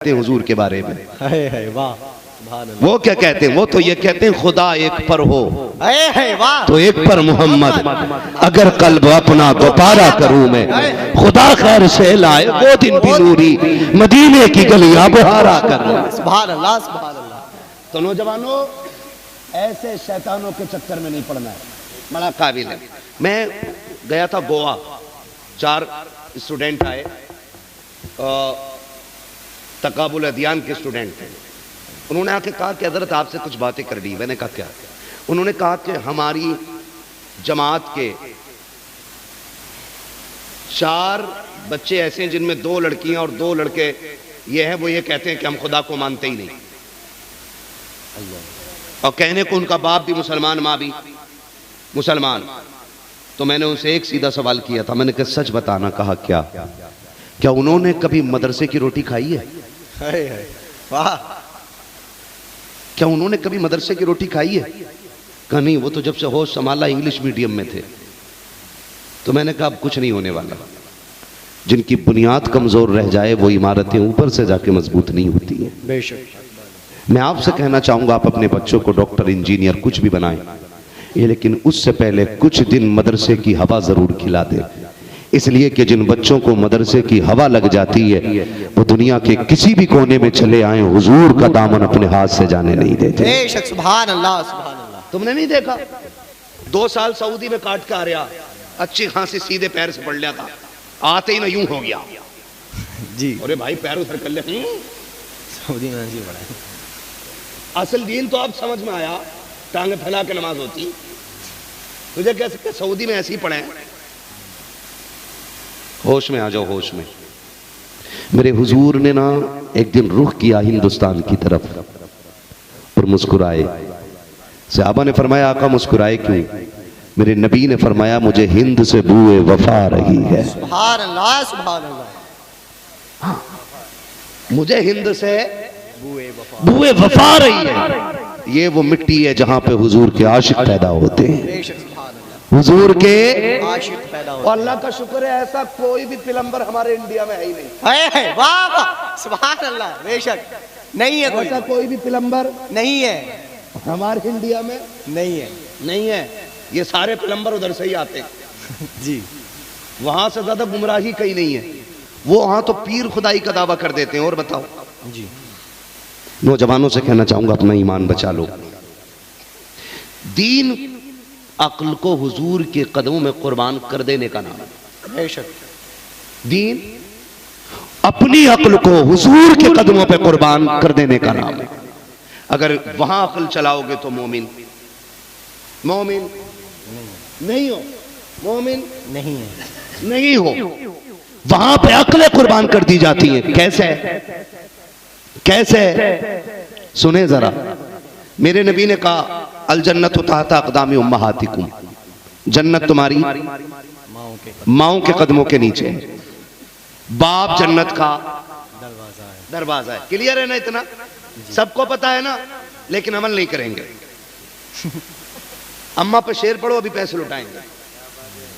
हुजूर के बारे में। है वाह, वो क्या कहते हैं? वो तो ये कहते हैं खुदा एक पर हो है वाह, तो एक पर मोहम्मद, अगर कल्ब अपना दोबारा करूं मैं, खुदा खैर से लाए वो दिन भी नूरी, मदीने की गलियां बहारा कर। सुभान अल्लाह सुभान अल्लाह। तो नौजवानों, ऐसे शैतानों के चक्कर में नहीं पड़ना है, बड़ा काबिल है। मैं गया था गोवा, 4 स्टूडेंट आए, तकाबुल अदियान के स्टूडेंट थे। उन्होंने आके कहा कि हज़रत आपसे कुछ बातें करनी। मैंने कहा क्या? उन्होंने कहा कि हमारी जमात के 4 बच्चे ऐसे हैं जिनमें 2 लड़कियां और 2 लड़के ये हैं, वो ये कहते हैं कि हम खुदा को मानते ही नहीं। और कहने को उनका बाप भी मुसलमान, माँ भी मुसलमान। तो मैंने उनसे एक सीधा सवाल किया था, मैंने कहा सच बताना। कहा क्या? क्या उन्होंने कभी मदरसे की रोटी खाई है? वाह, क्या उन्होंने कभी मदरसे की रोटी खाई है? कहा नहीं, वो तो जब से होश संभाला इंग्लिश मीडियम में थे। तो मैंने कहा अब कुछ नहीं होने वाला। जिनकी बुनियाद कमजोर रह जाए वो इमारतें ऊपर से जाके मजबूत नहीं होती हैं। बेशक। मैं आपसे कहना चाहूंगा, आप अपने बच्चों को डॉक्टर, इंजीनियर कुछ भी बनाएं, ये लेकिन उससे पहले कुछ दिन मदरसे की हवा जरूर खिला दे। इसलिए कि जिन बच्चों को मदरसे की हवा लग जाती है वो दुनिया के किसी भी कोने में चले आए, हुजूर का दामन अपने हाथ से जाने नहीं देते। बेशक, सुभान अल्लाह सुभान अल्लाह। तुमने नहीं देखा? 2 साल सऊदी में काट के आ रहा, अच्छी खासी सीधे पैर से पढ़ लिया था, आते ही ना यूं हो गया जी। अरे भाई पैर उधर कर ले। सऊदी में जी बड़ा असल दीन तो अब समझ में आया, टांगे फैला के नमाज होती। तुझे कह सकते सऊदी में ऐसे ही पढ़े। होश में आ जाओ, होश में। मेरे हुजूर ने ना एक दिन रुख किया हिंदुस्तान की तरफ और मुस्कुराए। सहाबा ने फरमाया आका मुस्कुराए क्यों? मेरे नबी ने फरमाया मुझे हिंद से बूए वफा रही है। सुभान अल्लाह सुभान अल्लाह। हाँ, मुझे हिंद से बूए वफा रही है। ये वो मिट्टी है जहां पे हुजूर के आशिक पैदा होते हैं, हुजूर के आशिक पैदा होते हैं। अल्लाह का शुक्र है ऐसा कोई भी पिलंबर हमारे इंडिया में है ही नहीं। है वाह वाह, सुभान अल्लाह। बेशक नहीं है, ऐसा कोई भी पिलंबर नहीं है हमारे इंडिया में नहीं है नहीं है। ये सारे पिलंबर उधर से ही आते हैं जी। वहां से ज्यादा गुमराही कहीं नहीं है। वो वहां तो पीर खुदाई का दावा कर देते हैं। और बताओ जी। नौजवानों से कहना चाहूंगा अपना ईमान बचा लो। दीन अक्ल को हुजूर के कदमों में कुर्बान कर देने का नाम है। बेशक। दीन अपनी अक्ल को हुजूर के कदमों पे कुर्बान कर देने का नाम है। अगर वहां अक्ल चलाओगे तो मोमिन मोमिन नहीं हो, मोमिन नहीं है नहीं हो। वहां पे अक्लें कुर्बान कर दी जाती हैं। कैसे? कैसे? सुने जरा, मेरे नबी ने कहा अल जन्नत तहत अक़दामी उम्महातिकुम, जन्नत तुम्हारी माओं के कदमों के नीचे है। बाप जन्नत का दरवाजा है। क्लियर है ना? इतना सबको पता है ना, लेकिन अमल नहीं करेंगे। अम्मा पे शेर पढ़ो, अभी पैसे लुटाएंगे,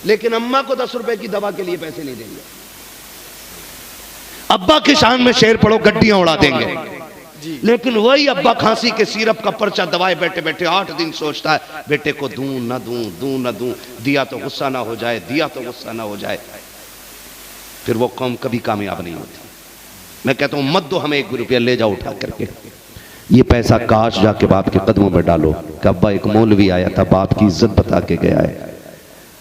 लेकिन अम्मा को 10 रुपए की दवा के लिए पैसे नहीं देंगे। अब्बा की शान में शेर पढ़ो, गड्डियां उड़ा देंगे, लेकिन वही अब्बा खांसी के सिरप का पर्चा दवाए बैठे बैठे 8 दिन सोचता है बेटे को दूं ना दूं, दूं ना दूं, दिया तो गुस्सा ना हो जाए, दिया तो गुस्सा ना हो जाए। फिर वो कौम कभी कामयाब नहीं होती। मैं कहता हूं मत दो हमें 1 रुपया, ले जाओ उठा करके। ये पैसा काश जाके बाप के कदमों में डालो कि अब्बा एक मौलवी आया था, बाप की इज्जत बता के गया है।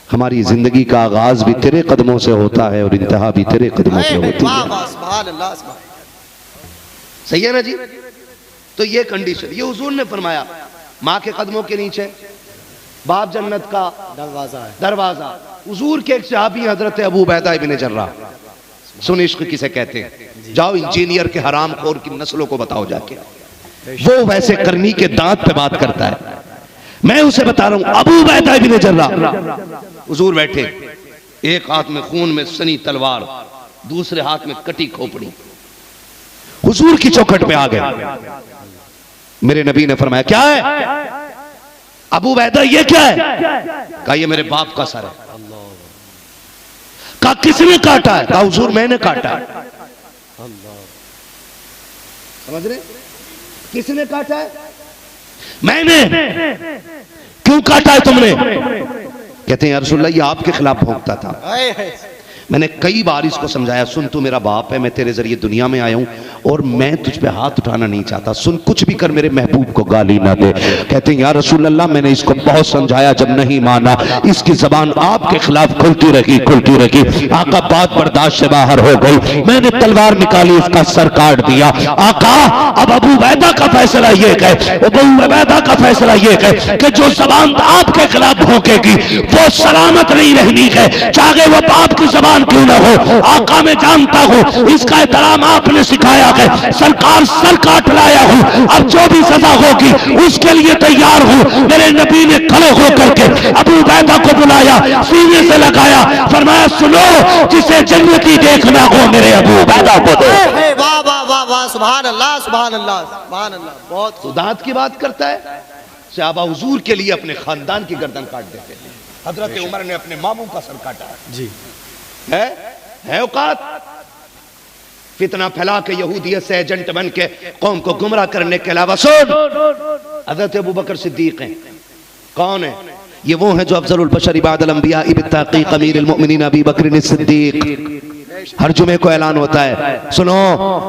हमारी जिंदगी का आगाज भी तेरे कदमों से होता है और इंतहा भी तेरे कदमों से होती है। सही है ना जी? तो ये कंडीशन, ये हुजूर ने फरमाया माँ के कदमों के नीचे, बाप जन्नत का दरवाजा। हुजूर के एक सहाबी हजरत अबू उबैदा इब्न जर्राह, सुन इश्क किसे कहते हैं, जाओ इंजीनियर के हराम खोर की नस्लों को बताओ जाके। वो वैसे करनी के दांत पे बात करता है, मैं उसे बता रहा हूं। अबू उबैदा इब्न जर्राह, हुजूर बैठे, एक हाथ में खून में सनी तलवार, दूसरे हाथ में कटी खोपड़ी, हुजूर की चौखट पे आ गए। मेरे नबी ने फरमाया क्या है? अबू उबैदा ये क्या है? कहा ये मेरे बाप का सर है। कहा किसने काटा है? कहा हुजूर मैंने काटा है। समझ रहे? किसने काटा है? मैंने। क्यों काटा है तुमने? कहते हैं या रसूलल्लाह, ये आपके खिलाफ भौंकता था। मैंने कई बार इसको समझाया, सुन तू मेरा बाप है, मैं तेरे जरिए दुनिया में आया हूं और मैं तुझ पे हाथ उठाना नहीं चाहता, सुन कुछ भी कर मेरे महबूब को गाली ना दे। कहते हैं या रसूल अल्लाह, मैंने इसको बहुत समझाया, जब नहीं माना इसकी जबान आपके खिलाफ खुलती रही। आका बात बर्दाश्त से बाहर हो गई, मैंने तलवार निकाली, इसका सर काट दिया। आका अब अबू उबैदा का फैसला ये कहे, अबू उबैदा का फैसला ये कहे कि जो जबान आपके खिलाफ भौंकेगी वो सलामत नहीं रहनी है, चाहे वो बाप की जबान क्यों ना हो। आका मैं जानता हूं इसका एहतराम आपने सिखाया है, सरकार सर काट लाया हूं, अब जो भी सजा होगी उसके लिए तैयार हूं। मेरे नबी ने खड़े होकर के अबू उबैदा को बुलाया, सीने से लगाया, फरमाया सुनो, जिसे जन्नती देखना हो मेरे अबू उबैदा को दो। वाह वाह वाह वाह, सुभान अल्लाह सुभान अल्लाह सुभान अल्लाह। बहुत खुदात की बात करता है। सहाबा हुजूर के लिए अपने खानदान की गर्दन काट देते थे। हजरत उमर ने अपने मामू का सर काटा जी। है औकात। फितना फैला के यहूदियत से एजेंट बन के कौम को गुमराह करने के अलावा सुन, हजरत अबू बकर सिद्दीक हैं। कौन है ये? वो हैं जो अफजलुल बशर इबादल अंबिया बित्तहक़ीक़ अमीरुल मुमिनीन अबू बकर सिद्दीक। हर जुमे को ऐलान होता है, सुनो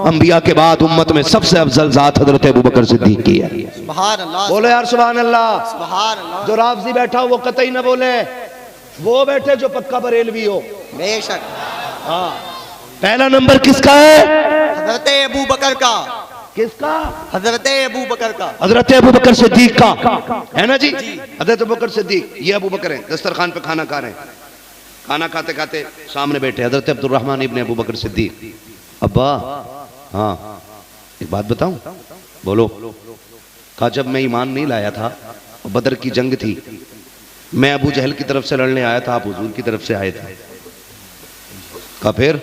अंबिया के बाद उम्मत में सबसे अफजल जात हजरत अबू बकर सिद्दीक की है। सुभान अल्लाह, बोले यार सुभान अल्लाह। सुभान अल्लाह। जो राफजी बैठा हो वो कतई न बोले, वो बैठे जो पक्का बरेलवी हो। बेशक। हाँ, पहला नंबर किसका है? हजरत अबू बकर का। किसका? हजरत अबू बकर का। हजरत अबू बकर सिद्दीक का, है ना जी? हजरत अबू बकर सिद्दीक, ये अबू बकर हैं, दस्तरखान पे खाना खा रहे हैं। खाना खाते खाते सामने बैठे हजरत अब्दुर्रहमान इब्ने अबू बकर सिद्दीक। अब्बा, हाँ एक बात बताऊं? बोलो। कहा जब मैं ईमान नहीं लाया था, बदर की जंग थी, मैं अबू जहल की तरफ से लड़ने आया था, आप हुजूर की तरफ से आए थे। कहा फिर?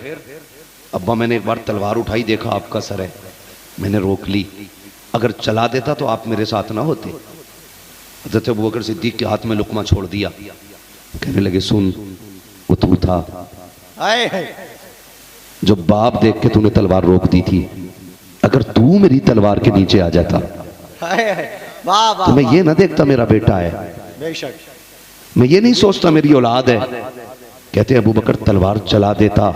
अब्बा मैंने एक बार तलवार उठाई, देखा आपका सर है, मैंने रोक ली, अगर चला देता तो आप मेरे साथ ना होते। हज़रत अबू बकर सिद्दीक के हाथ में लुकमा छोड़ दिया, कहने लगे सुन, वो तू था जो बाप देख के तूने तलवार रोक दी थी, अगर तू मेरी तलवार के नीचे आ जाता तो मैं ये ना देखता मेरा बेटा है, बेशक मैं ये नहीं सोचता मेरी औलाद है। कहते अबू बकर तलवार चला देता,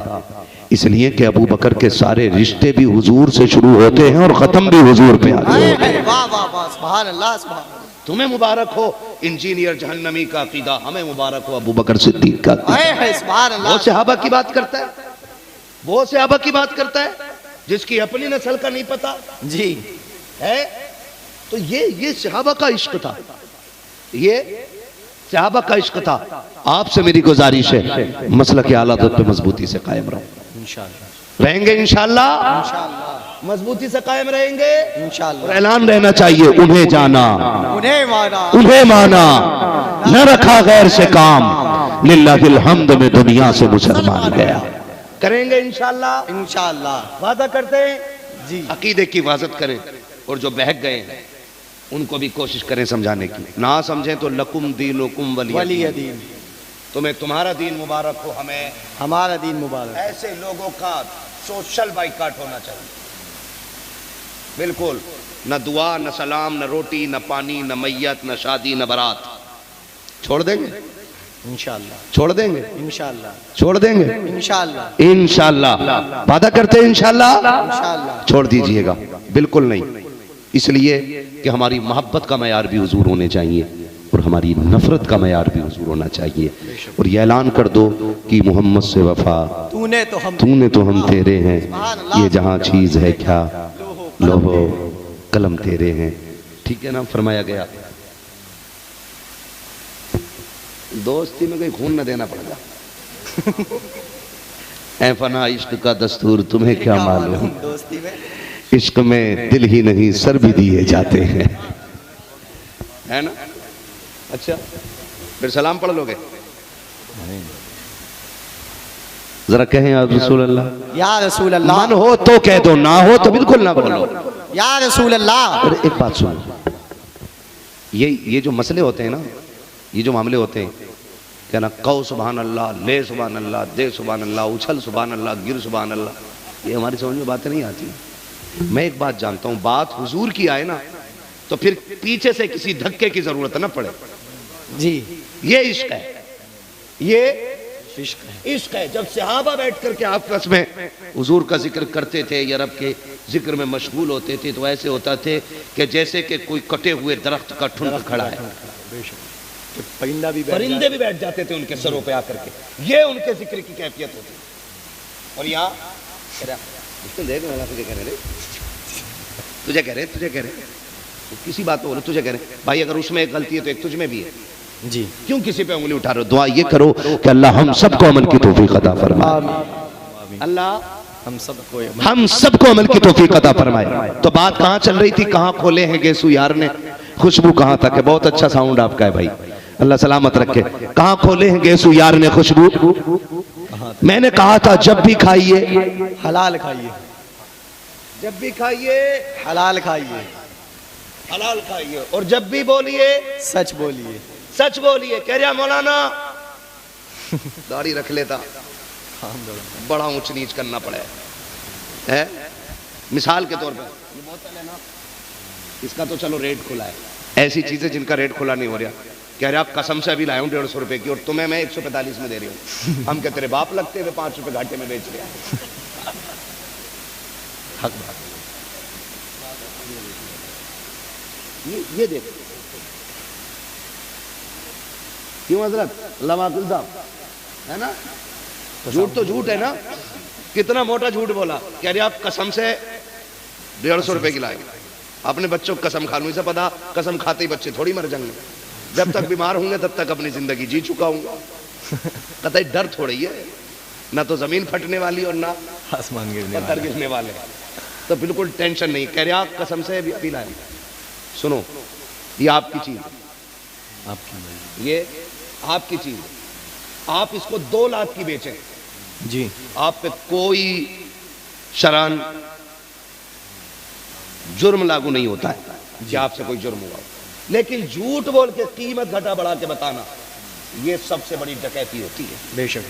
इसलिए कि अबू बकर के सारे रिश्ते भी हुजूर से शुरू होते हैं और खत्म भी हुजूर पे आते हैं। वाह वाह वाह, सुभान अल्लाह सुभान अल्लाह। तुम्हें मुबारक हो इंजीनियर जहन्नमी का अकीदा, हमें मुबारक हो अबू बकर सिद्दीक का। सुभान अल्लाह। वो सहाबा की बात करता है, वो सहाबा की बात करता है जिसकी अपनी नस्ल का नहीं पता जी है। तो ये सहाबा का इश्क था, ये सहाबा का इश्क था। आपसे मेरी गुजारिश है मसलक आला दौर पे मजबूती से कायम रहो, इंशाअल्लाह रहेंगे, इंशाअल्लाह मजबूती से कायम रहेंगे इंशाअल्लाह। और ऐलान रहना चाहिए, उन्हें जाना उन्हें माना, उन्हें माना, न रखा गैर से काम, लिल्लाहिल हम्द में दुनिया से मुसलमान गया। करेंगे इंशाअल्लाह, इंशाअल्लाह वादा करते हैं जी। अकीदे की हिफाजत करें और जो बहक गए हैं उनको भी कोशिश करें समझाने की, ना समझें तो लकुम दीनुकुम वलिय दीन, तुम्हें तुम्हारा दीन मुबारक हो, हमें हमारा दीन मुबारक। ऐसे लोगों का सोशल बाइकाट होना चाहिए, बिल्कुल न दुआ न सलाम न रोटी न पानी न मैयत न शादी न बारात। छोड़ देंगे इंशाअल्लाह, छोड़ देंगे इंशाअल्लाह, छोड़ देंगे इंशाअल्लाह, इंशाअल्लाह। वादा करते हैं इंशाअल्लाह, इंशाअल्लाह। छोड़ दीजिएगा, बिल्कुल नहीं, इसलिए कि हमारी मोहब्बत का मयार भी हुजूर होने चाहिए और हमारी नफरत का मयार भी हुजूर होना चाहिए। और ये ऐलान कर दो कि मोहम्मद से वफा तूने तो हम तेरे हैं, ये जहां चीज है क्या लोहो कलम तेरे हैं। ठीक है ना, फरमाया गया दोस्ती में कोई खून न देना पड़ेगा। ऐ फना इश्क का दस्तूर तुम्हें क्या मालूम, दोस्ती में इश्क में दिल ही नहीं सर भी दिए जाते हैं, है ना। अच्छा फिर सलाम पढ़ लोगे? जरा कहें या रसूल अल्लाह, या रसूल अल्लाह। मन हो तो कह दो, ना हो तो बिल्कुल ना बोलो, या रसूल अल्लाह। अरे एक बात सुनो, ये जो मसले होते हैं ना, ये जो मामले होते हैं, क्या ना, कौ सुभान अल्लाह, ले सुभान अल्लाह, दे सुभान अल्लाह, उछल सुभान अल्लाह, गिर सुभान अल्लाह, ये हमारी समझ में बातें नहीं आती। मैं एक बात जानता हूं, बात हुजूर की आए ना तो फिर पीछे से किसी धक्के की जरूरत ना पड़े। जी, ये इश्क है, ये इश्क है। इश्क है। जब सहाबा बैठ करके आपस में हुजूर का जिक्र करते थे या रब के जिक्र में मशगूल होते थे तो ऐसे होता थे कि जैसे कि कोई कटे हुए दरख्त का ठुंड खड़ा है। परिंदे भी बैठ जाते थे उनके सरों पे आकर के, ये उनके जिक्र की कैफियत होती। और यहाँ देख तुझे कह रहे, तुझे कह रहे, तुझे कह रहे, किसी बात बोलो, तुझे कह रहे भाई अगर उसमें एक गलती है तो एक तुझ में भी है जी। क्यों किसी पे उंगली उठा रहे हो? दुआ ये करो कि अल्लाह हम सबको अमल की तौफीक अता फरमाए। अल्लाह हम सबको अमल की तौफीक अता फरमाए। तो बात कहाँ चल रही थी, कहाँ खोले हैं गेसू यार ने, खुशबू कहाँ तक है? बहुत अच्छा साउंड आपका है भाई, अल्लाह सलामत रखे। कहाँ खोले हैं गेसू यार ने खुशबू? मैंने कहा था जब भी खाइए हलाल खाइए, जब भी खाइए हलाल खाइए, हलाल खाइए, और जब भी बोलिए सच बोलिए, सच बोलिए। कह रहा मौलाना दाढ़ी रख लेता, बड़ा ऊंच नीच करना पड़े है। मिसाल के तौर पर ये बोतल है ना, इसका तो चलो रेट खुला है, ऐसी चीजें जिनका रेट खुला नहीं हो रहा। कह रहे आप कसम से अभी लाया हूं 150 रुपए की और तुम्हें मैं 145 में दे रही हूँ। हम कहते तेरे बाप लगते हुए 5 रुपए घाटे में बेच रहे। हक बात ये देख क्यों हजरत अल्लाह माकुल साहब है ना, झूठ तो झूठ है ना, कितना मोटा झूठ बोला। कह रहे आप कसम से 150 रुपए की लाएंगे, अपने बच्चों को कसम खा लूं, इसे पता कसम खाते ही बच्चे थोड़ी मर जाएंगे, जब तक बीमार होंगे तब तक अपनी जिंदगी जी चुका हूँ। कतई डर थोड़ी है, ना तो जमीन फटने वाली और ना आसमान गिरने वाले, तो बिल्कुल टेंशन नहीं। कह रहे आप कसम से अभी लाए। सुनो, ये आपकी चीज, आपकी, ये आपकी चीज, आप इसको 2 लाख की बेचें जी, आप पे कोई शरान जुर्म लागू नहीं होता है कि आपसे कोई जुर्म हुआ। लेकिन झूठ बोल के कीमत घटा बढ़ा के बताना, ये सबसे बड़ी डकैती होती है। बेशक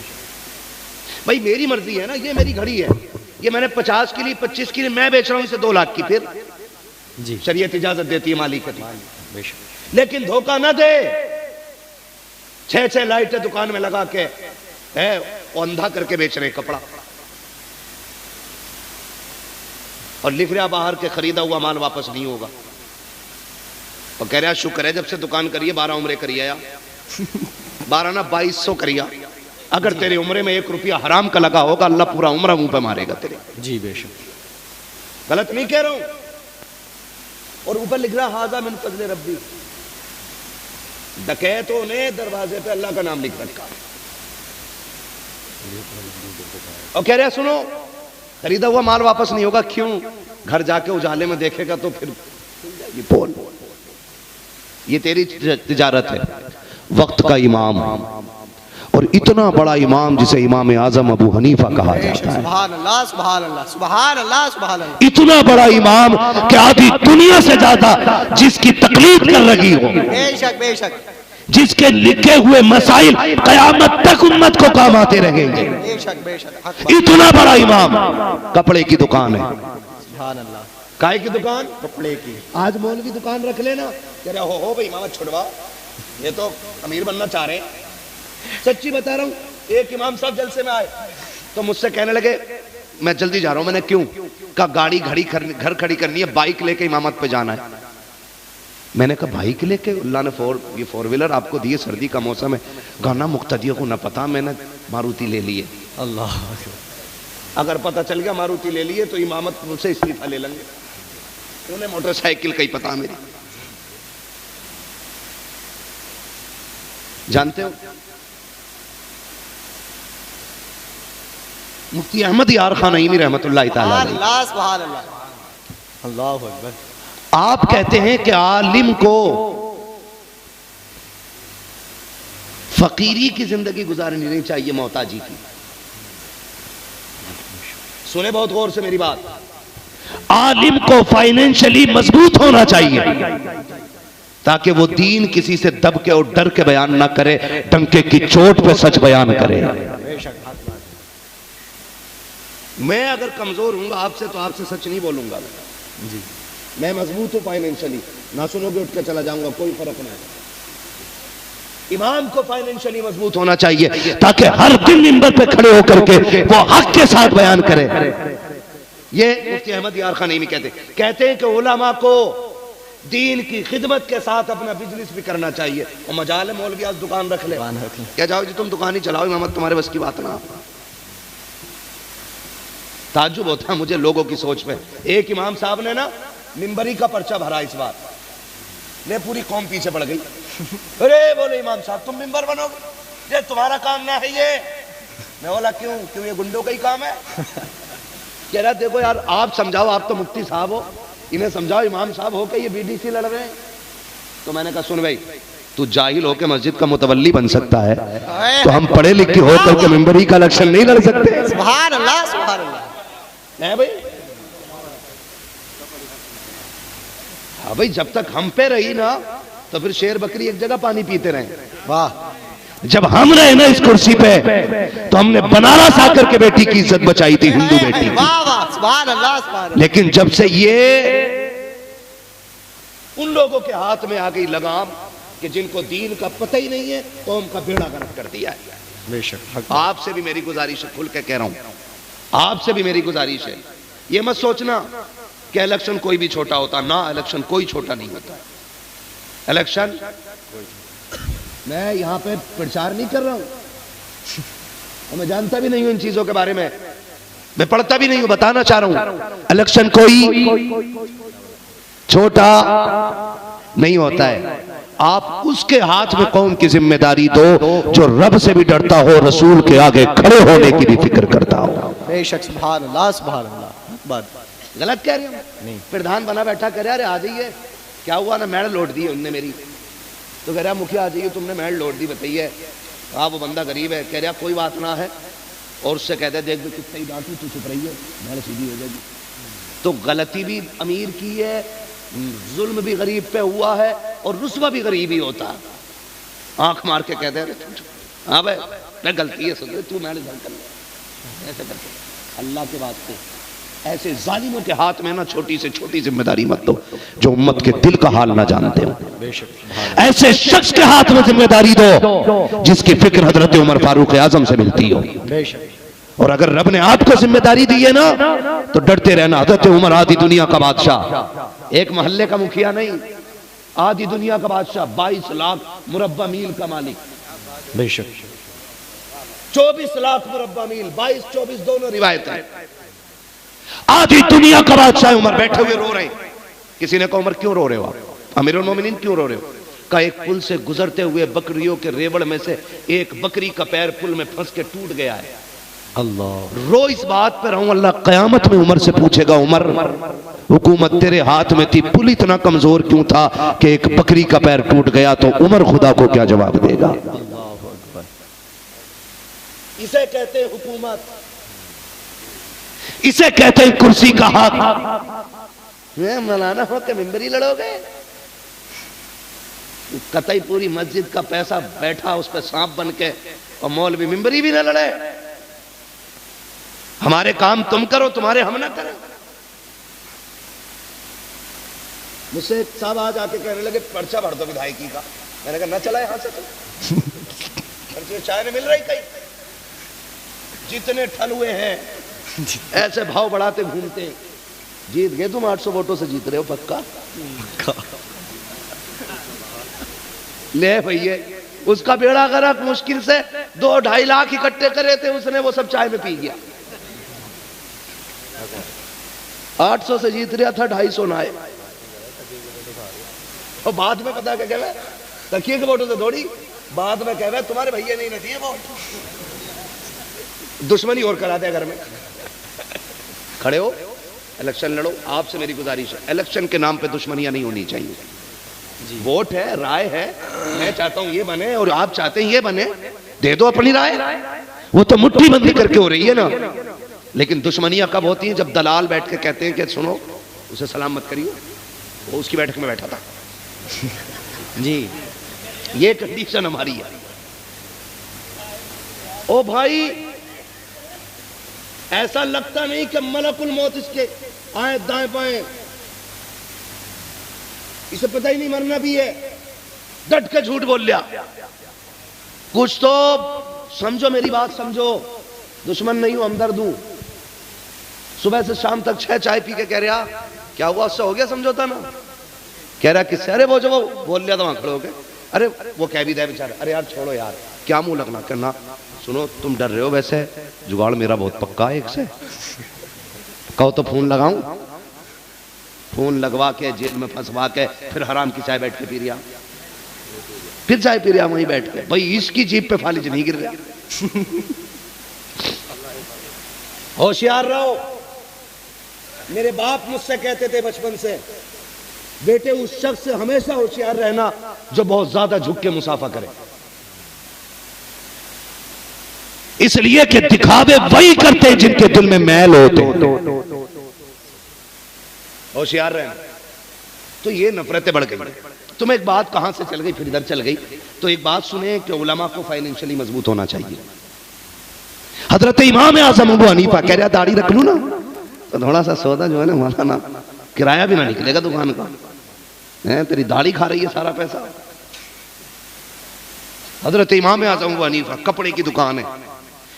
भाई मेरी मर्जी है ना, ये मेरी घड़ी है, ये मैंने 50 के लिए 25 के लिए मैं बेच रहा हूं इसे 2 लाख की, फिर जी शरीयत इजाजत देती है मालिक की। बेशक, लेकिन धोखा ना दे, 6 लाइटें दुकान में लगा के है अंधा करके बेच रहे कपड़ा, और लिख रहा बाहर के खरीदा हुआ माल वापस नहीं होगा, और कह रहा शुक्र है जब से दुकान करिए 12 उम्रे करिए, 12 ना 2200 करिया। अगर तेरे उम्रे में 1 रुपया हराम का लगा होगा अल्लाह पूरा उम्र मुंह पे मारेगा तेरे। जी बेशक, गलत नहीं कह रहा हूं। और ऊपर लिख रहा हाजा मिन फजले रब्बी, डकैतों ने दरवाजे पे अल्लाह का नाम लिख रखा, और कह रहे सुनो खरीदा हुआ माल वापस नहीं होगा। क्यों? घर जाके उजाले में देखेगा तो फिर ये बोल, ये तेरी तिजारत है। वक्त का इमाम, और इतना बड़ा इमाम जिसे इमाम आजम अबू हनीफा कहा जाता है, सुभान अल्लाह, सुभान अल्लाह, सुभान अल्लाह, सुभान अल्लाह। इतना बड़ा इमाम कि आधी दुनिया से ज्यादा जिसकी तकलीफ कर लगी हो, बेशक बेशक, जिसके लिखे हुए मसाइल कयामत तक उम्मत को काम आते रहेंगे, बेशक बेशक, इतना बड़ा इमाम। कपड़े की दुकान है, सुभान अल्लाह, काय की दुकान? कपड़े की। आज मॉल की दुकान रख लेना। कह रहे हो भाई इमामत छुड़वा, ये तो अमीर बनना चाह रहे हैं। सच्ची बता रहा हूं, एक इमाम साहब जलसे में आए तो मुझसे कहने लगे मैं जल्दी जा रहा हूं। मैंने क्यों? कहा गाड़ी घर खड़ी करनी है, बाइक लेके इमामत पे जाना है। मैंने कहा बाइक लेके? अल्लाह ने 4 व्हीलर आपको दिए, सर्दी का मौसम है, गाना मुक्तदियों को ना पता, मैंने मारुति ले ली है। अल्लाह, अगर पता चल गया मारुति ले लिए तो इमामत मुझसे इस्तीफा ले लेंगे, उन्हें मोटरसाइकिल का ही पता मेरी। जानते हो मुफ्ती अहमद यार खान नईमी रहमतुल्लाह तआला अलैह, अल्लाह, सुभान अल्लाह, अल्लाहु अकबर। आप कहते हैं कि आलिम को फकीरी की जिंदगी गुजारनी नहीं चाहिए, मोहताजी की। सुने बहुत गौर से मेरी बात, आलिम को फाइनेंशियली मजबूत होना चाहिए ताकि वो दीन किसी से दब के और डर के बयान ना करे, डंके की चोट पे सच बयान करे। मैं अगर कमजोर हूंगा आपसे तो आपसे सच नहीं बोलूंगा जी। मैं मजबूत हूं फाइनेंशियली, ना सुनोगे उठ के चला जाऊंगा, कोई फर्क नहीं। इमाम को फाइनेंशियली मजबूत होना चाहिए ताकि हर दिन मिंबर पे खड़े होकर के वो हक के साथ बयान करे। ये मुफ्ती अहमद यार खान नईमी कहते हैं कि उलमा को दीन की खिदमत के साथ अपना बिजनेस भी करना चाहिए। और मजाल है मौलवी आज दुकान रख ले, क्या जाओ जी तुम दुकान ही चलाओ, इमामत तुम्हारे बस की बात ना। ताज्जुब होता है मुझे लोगों की सोच में। एक इमाम साहब ने ना मिंबरी का पर्चा भरा इस बार, ने पूरी कौम पीछे पड़ गई। अरे बोले इमाम साहब तुम मिंबर बनोगे, ये तुम्हारा काम ना है ये। मैं बोला क्यों क्यों, ये गुंडों का ही काम है। कह रहा देखो यार आप समझाओ, आप तो मुफ्ती साहब हो, इन्हें समझाओ इमाम साहब हो के ये बीडीसी लड़ रहे हैं। तो मैंने कहा सुन भाई, तू जाहिल होकर मस्जिद का मुतवल्ली बन सकता है, तो हम पढ़े लिखे होकर के मिंबरी का इलेक्शन नहीं लड़ सकते। सुभान अल्लाह सुभान अल्लाह है भाई। हाँ भाई, जब तक हम पे रही ना तो फिर शेर बकरी एक जगह पानी पीते रहे। वाह, जब हम रहे ना इस कुर्सी पे तो हमने बनारस आकर के बेटी की इज्जत बचाई थी, हिंदू बेटी की। वाह वाह सुभान अल्लाह सुभान अल्लाह। लेकिन जब से ये उन लोगों के हाथ में आ गई लगाम कि जिनको दीन का पता ही नहीं है, कौम का बेड़ा गर्क कर दिया है। बेशक आपसे भी मेरी गुजारिश है, खुल के कह रहा हूं, आपसे भी मेरी गुजारिश है, ये मत सोचना कि इलेक्शन कोई भी छोटा होता ना, इलेक्शन कोई छोटा नहीं होता। इलेक्शन मैं यहां पे प्रचार नहीं कर रहा हूं, और मैं जानता भी नहीं हूं इन चीजों के बारे में, मैं पढ़ता भी नहीं हूं, बताना चाह रहा हूं इलेक्शन कोई छोटा नहीं होता है। आप उसके हाथ में कौम की जिम्मेदारी दो जो रब से भी डरता हो, रसूल के आगे खड़े होने की भी फिक्र करता हो। बेशक सुभान अल्लाह सुभान अल्लाह। बात गलत कह रही हूं नहीं। प्रधान बना बैठा कह रहा अरे आ जाइए, क्या हुआ ना, मैड लौट दी उनने मेरी। तो कह रहा मुखिया आ जाइए, तुमने मैड लौट दी, बताइए। हाँ वो बंदा गरीब है, कह रहा कोई बात ना है, और उससे कहते देख भी कितना ही डांटू, तू चुप रही है, मैड सीधी हो जाएगी। तो गलती भी अमीर की है, जुल्म भी गरीब पे हुआ है, और रुस्वा भी गरीब ही होता है। आंख मार के कहते हैं हाँ भाई मैं गलती है, सुन तू मैड कर ले, ऐसे करके अल्लाह के वास्ते ऐसे जालिमों के हाथ में ना छोटी से छोटी जिम्मेदारी मत दो जो उम्मत के दिल का हाल ना जानते हो। ऐसे शख्स के हाथ में जिम्मेदारी दो जिसकी फिक्र हजरत उमर फारूक आजम से मिलती हो। और अगर रब ने आपको जिम्मेदारी दी है ना तो डरते रहना। हजरत उमर आधी दुनिया का बादशाह, एक मोहल्ले का मुखिया नहीं, आधी दुनिया का बादशाह, 22 लाख मुरब्बा मील का मालिक। बेशक 24 लाख मुरब्बा मील, 22-24 दोनों रिवायत है। आधी दुनिया का बादशाह उमर, बैठे हुए रो रहे हैं। किसी ने कहा उमर क्यों रो रहे हो, अमीरुल मोमिनीन क्यों रो रहे हो? का एक पुल से गुजरते हुए बकरियों के रेवड़ में से एक बकरी का पैर पुल में फंस के टूट गया है। अल्लाह, रो इस बात पर हूं, अल्लाह कयामत में उमर से पूछेगा उमर हुकूमत तेरे हाथ में थी, पुल इतना कमजोर क्यों था कि एक बकरी का पैर टूट गया? तो उमर खुदा को क्या जवाब देगा? इसे कहते हैं हुकूमत, इसे कहते हैं कुर्सी का हक। मौलाना हो के मिंबरी लड़ोगे? कतई पूरी मस्जिद का पैसा बैठा उस पर सांप बन के, और मौलवी मिंबरी भी ना लड़े। हमारे काम तुम करो, तुम्हारे हम ना करें। मुझसे एक साहब आज आके कहने लगे पर्चा भर दो विधायकी का। मैंने कहा ना चला यहां से तुम, पर्चे चाय नहीं मिल रही कहीं। जितने ठल हुए हैं ऐसे भाव बढ़ाते घूमते, जीत गए तुम 800 वोटों से जीत रहे हो पक्का। ले भैया उसका बेड़ा गर्क, मुश्किल से 2-2.5 लाख इकट्ठे करे थे उसने, वो सब चाय में पी गया। 800 से जीत रहा था, 250 ना आए। और बाद में पता क्या कहे, तकिए के वोटों से दौड़ी, बाद में कहे तुम्हारे भैया नहीं रहती है वो, दुश्मनी और करा दे घर में। खड़े हो, इलेक्शन लड़ो। आपसे मेरी गुजारिश है, इलेक्शन के नाम पे दुश्मनियां नहीं होनी चाहिए। वोट है, राय है, मैं चाहता हूं ये बने और आप चाहते हैं ये बने, दे दो अपनी राय। वो तो मुट्ठी बंदी करके हो रही है ना। लेकिन दुश्मनियां कब होती हैं? जब दलाल बैठ के कहते हैं कि सुनो उसे सलाम मत करिए, वो उसकी बैठक में बैठा था। जी ये कंडीशन हमारी है। ओ भाई ऐसा लगता नहीं कि मलकुल मौत इसके आए दाएं बाएं, इसे पता ही नहीं मरना भी है, डट के झूठ बोल लिया। कुछ तो समझो, मेरी बात समझो, दुश्मन नहीं हूं, हमदर्द हूं। सुबह से शाम तक 6 चाय पी के कह रहा क्या हुआ, उससे हो गया समझौता ना? कह रहा किससे? अरे वो जो वो बोल लिया था वहां खड़े हो गए। अरे वो कह भी दे बेचारा, अरे यार छोड़ो यार, क्या मुंह लगना करना। सुनो तुम डर रहे हो, वैसे जुगाड़ मेरा बहुत पक्का है, एक से कहो तो फोन लगाऊं, फोन लगवा के जेल में फंसवा के फिर हराम की चाय बैठ के पी रिया, फिर चाय पी रिया वहीं बैठ के। भाई इसकी जीप पे फालिज नहीं गिर रहा। होशियार रहो। मेरे बाप मुझसे कहते थे बचपन से, बेटे उस शख्स से हमेशा होशियार रहना जो बहुत ज्यादा झुक के मुसाफा करे, इसलिए कि दिखावे वही करते हैं जिनके दिल में मैल होते। होशियार रहना। तो ये नफरतें बढ़ गई। तुम एक बात कहां से चल गई फिर इधर चल गई। तो एक बात सुने कि उलमा को फाइनेंशियली मजबूत होना चाहिए। हजरत इमाम आजम अबू हनीफा कह रहा दाढ़ी रख लूं ना तो थोड़ा सा सौदा जो है ना हमारा ना किराया भी ना निकलेगा दुकान का, तेरी दाढ़ी खा रही है सारा पैसा। हजरत इमाम आजम अबू हनीफा कपड़े की दुकान है।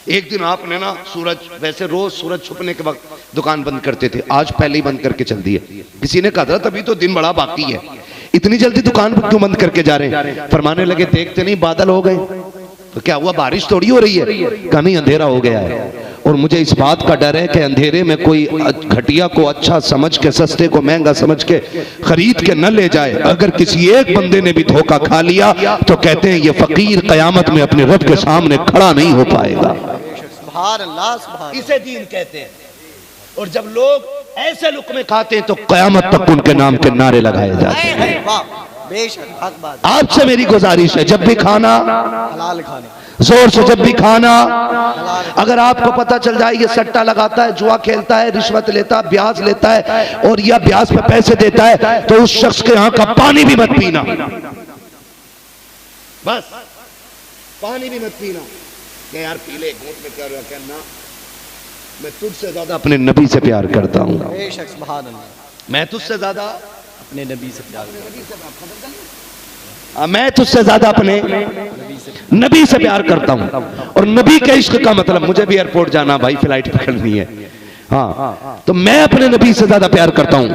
एक दिन आपने ना सूरज, वैसे रोज सूरज छुपने के वक्त दुकान बंद करते थे, आज पहले ही बंद करके चल दिए। किसी ने कहा था तभी तो दिन बड़ा बाकी है, इतनी जल्दी दुकान क्यों बंद करके जा रहे हैं? फरमाने लगे देखते नहीं बादल हो गए तो क्या हुआ, बारिश थोड़ी हो रही है, कहीं अंधेरा हो गया है। और मुझे इस बात का डर है कि अंधेरे में कोई घटिया को अच्छा समझ के, सस्ते को महंगा समझ के खरीद के न ले जाए। अगर किसी एक बंदे ने भी धोखा खा लिया तो कहते हैं ये फकीर कयामत में अपने रब के सामने खड़ा नहीं हो पाएगा। इसे दीन कहते हैं। और जब लोग ऐसे लुक़मे खाते हैं तो कयामत तक उनके नाम के नारे लगाए जाते हैं। आपसे मेरी गुजारिश है, जब भी खाना हलाल खाना, जोर से जब भी खाना, अगर आपको पता चल जाए ये सट्टा लगाता है, जुआ खेलता है, रिश्वत लेता है, ब्याज लेता है और या ब्याज पे पैसे देता है, तो उस शख्स के यहाँ का पानी भी मत पीना। बस पानी भी मत पीना। क्या यार पी ले, घूंट में क्या कहना, मैं तुझसे ज्यादा अपने नबी से प्यार करता हूँ। मैं तुझसे ज्यादा अपने नबी से प्यार करता हूं। मैं तुझसे ज्यादा अपने नबी से प्यार करता हूं। और नबी के इश्क का मतलब, मुझे भी एयरपोर्ट जाना भाई, फ्लाइट पकड़नी है, हाँ, तो मैं अपने नबी से ज्यादा प्यार करता हूं।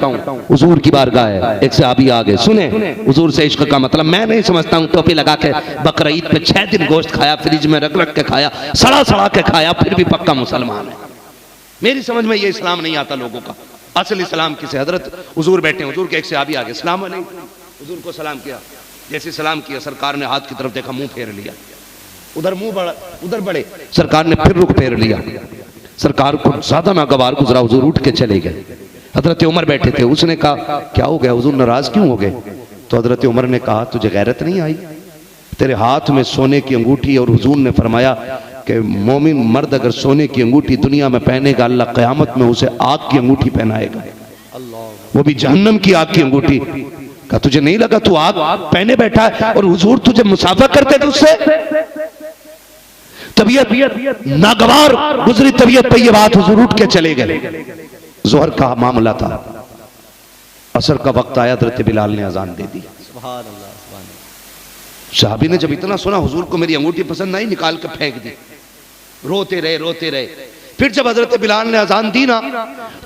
हुजूर की बारगाह है, एक सहाबी आगे सुने हुजूर से इश्क का मतलब। मैं नहीं समझता हूं टोपी लगा के बकरा ईद पे 6 दिन गोश्त खाया, फ्रिज में रख रख के खाया, सड़ा सड़ा के खाया, फिर भी पक्का मुसलमान है। मेरी समझ में ये इस्लाम नहीं आता लोगों का। असल इस्लाम किसे? हजरत हुजूर बैठे, हुजूर के एक सहाबी आगे, सलाम नहीं, हुजूर को सलाम किया, जैसे सलाम किया सरकार ने हाथ की तरफ देखा, मुंह फेर लिया, उधर मुंह बढ़ा, उधर बढ़े, सरकार ने फिर रुख फेर लिया। सरकार को ज्यादा नागवार गुजरा, हुजूर उठ के चले गए। हजरत उमर बैठे थे, उसने कहा क्या हो गया हुजूर, नाराज क्यों हो गए? तो हजरत उमर ने कहा तुझे गैरत नहीं आई? तेरे हाथ में सोने की अंगूठी, और हुजूर ने फरमाया कि मोमिन मर्द अगर सोने की अंगूठी दुनिया में पहनेगा, अल्लाह क़यामत में उसे आग की अंगूठी पहनाएगा, वो भी जहन्नम की आग की अंगूठी। का तुझे नहीं लगा तू आग पहने बैठा है और हुजूर तुझे मुसाफा करते थे उससे? तबीयत नागवार गुजरी तबीयत पे ये बात, हुजूर उठ के चले गए। जोहर का मामला था, असर का वक्त आया, हज़रत बिलाल ने अजान दे दी। साहबी ने जब इतना सुना, हुजूर को मेरी अंगूठी पसंद आई, निकाल के फेंक दी। रोते रहे रोते रहे। फिर जब हजरत बिलाल ने अजान दी ना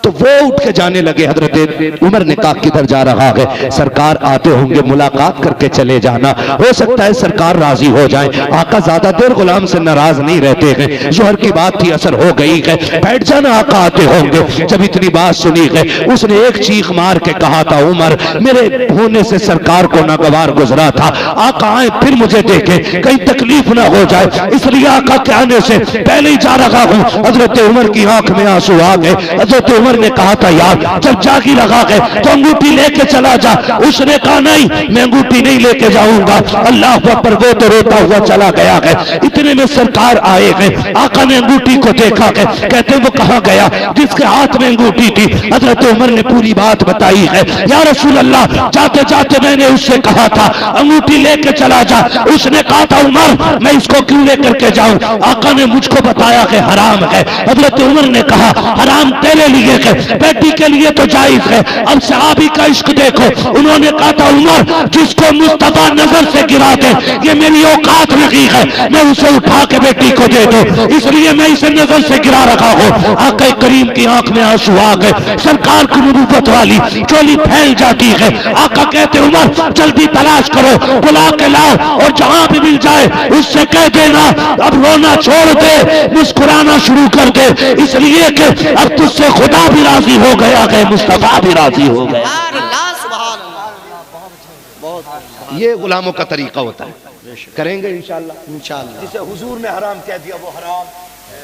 तो वो उठ के जाने लगे। हजरत उमर ने कहा किधर जा रहा है? सरकार आते होंगे, मुलाकात करके चले जाना, हो सकता है सरकार राजी हो जाए। आका ज्यादा देर गुलाम से नाराज नहीं रहते हैं। जोहर की बात थी, असर हो गई है, बैठ जाना, आका आते होंगे। जब इतनी बात सुनी है, उसने एक चीख मार के कहा था, उमर मेरे होने से सरकार को नागवार गुजरा था, आका आए फिर मुझे देखे, कहीं तकलीफ ना हो जाए, इसलिए आका के आने से पहले ही जा रहा हूँ। हजरत उमर की आंख में आंसू आ गए। हजरत उमर ने कहा था यार जब जागी लगा गए तो अंगूठी लेके चला जा। उसने कहा नहीं, मैं अंगूठी नहीं लेके जाऊंगा। अल्लाह पर वो तो रोता हुआ चला गया है। इतने में सरकार आए गए, आका ने अंगूठी को देखा है, कहते वो कहाँ गया जिसके हाथ में अंगूठी थी? हजरत उमर ने पूरी बात बताई है। या रसूल अल्लाह, जाते जाते मैंने उससे कहा था अंगूठी लेके चला जा। उसने कहा था उमर मैं इसको क्यों लेकर के जाऊं? आका ने मुझको बताया कि हराम है। हजरत उमर ने कहा हराम तेरे लिए है, बेटी के लिए तो जायज है। अब सहाबी का इश्क देखो, उन्होंने कहा था उमर जिसको मुस्तफा नजर से गिरा दे ये मेरी औकात नहीं है, मैं उसे उठा के बेटी को दे दो, इसलिए मैं इसे नजर से गिरा रखा हूं। आका करीम की आंख में आंसू आ गए, सरकार की नबूवत वाली चोली फैल जाती है। आका कहते उमर जल्दी तलाश करो, बुला के लाओ और जहां भी मिल जाए उससे कह देना अब रोना छोड़ दे, मुस्कुराना शुरू कर दे, इसलिए कि अब तुझसे खुदा भी राजी हो गया है, मुस्तफा भी राजी हो गया। ये गुलामों का तरीका होता है, करेंगे इंशाअल्लाह। इंशाअल्लाह जिसे हुजूर ने हराम कह दिया वो हराम है,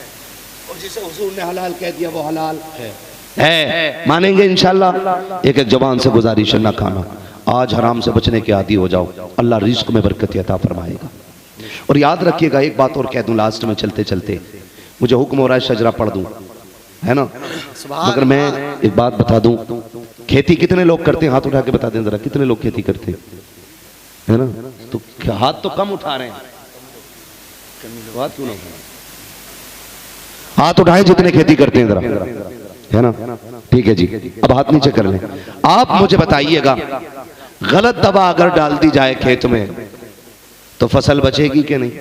और जिसे हुजूर ने हलाल कह दिया वो हलाल है। मानेंगे इंशाअल्लाह। एक एक जबान से गुजारिश न खाना, आज हराम से बचने के आदी हो जाओ, अल्लाह रिस्क में बरकत अता फरमाएगा। और याद रखिएगा एक बात और कह दूं लास्ट में चलते चलते, मुझे हुक्म हो रहा है शजरा पढ़ दूं, है ना, मगर मैं एक बात बता दूं, खेती कितने लोग करते हैं, हाथ उठा के बता दें जरा, कितने लोग खेती करते हैं, है ना, तो हाथ तो कम उठा रहे हैं, बात क्यों ना हाथ उठाएं जितने खेती करते हैं जरा, है ना, ठीक है जी। अब हाथ नीचे कर लें। आप मुझे बताइएगा गलत दवा अगर डाल दी जाए खेत में तो फसल बचेगी कि नहीं?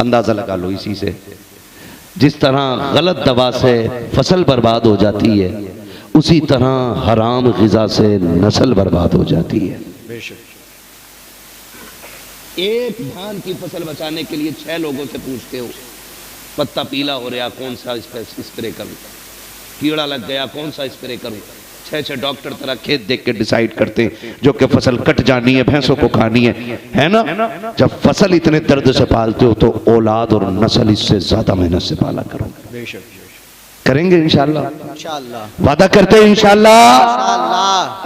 अंदाजा लगा लो इसी से। जिस तरह गलत दवा से फसल बर्बाद हो जाती है, उसी तरह हराम ग़िज़ा से नस्ल बर्बाद हो जाती है। एक धान की फसल बचाने के लिए 6 लोगों से पूछते हो, पत्ता पीला हो रहा कौन सा स्प्रे करूं, कीड़ा लग गया कौन सा स्प्रे करूं, 6 डॉक्टर तरह खेत देख के डिसाइड करते हैं जो कि फसल कट जानी है, भैंसों को खानी है ना। जब फसल इतने दर्द से पालते हो तो औलाद और नस्ल इससे ज्यादा मेहनत से पाला करो। करेंगे इंशाअल्लाह, वादा करते हैं इंशाअल्लाह।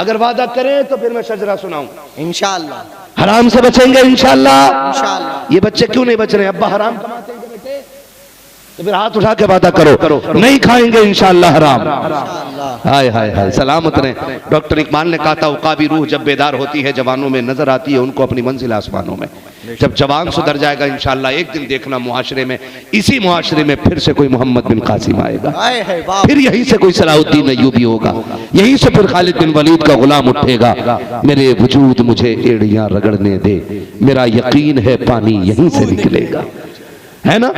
अगर वादा करें तो फिर मैं शजरा सुनाऊं इंशाअल्लाह। हराम से बचेंगे इंशाअल्लाह। ये बच्चे क्यों नहीं बच रहे? अब्बा हराम कमाते हैं बेटे, तो फिर हाथ उठा के वादा करो नहीं खाएंगे इंशाअल्लाह हराम। हाय हाय हाय, सलामत रहे। डॉक्टर इकबाल ने कहा था उकाबी रूह जब बेदार होती है जवानों में नजर आती है उनको अपनी मंजिल आसमानों में। जब जवान सुधर जाएगा इंशाअल्लाह एक दिन देखना मुआशरे में, इसी मुआशरे में फिर से कोई मोहम्मद बिन कासिम आएगा, फिर यहीं से कोई सलाहुद्दीन अय्यूबी होगा, यहीं से फिर खालिद बिन वलीद का गुलाम उठेगा। मेरे वजूद मुझे एड़ियां रगड़ने दे, मेरा यकीन है पानी यहीं से निकलेगा, है ना।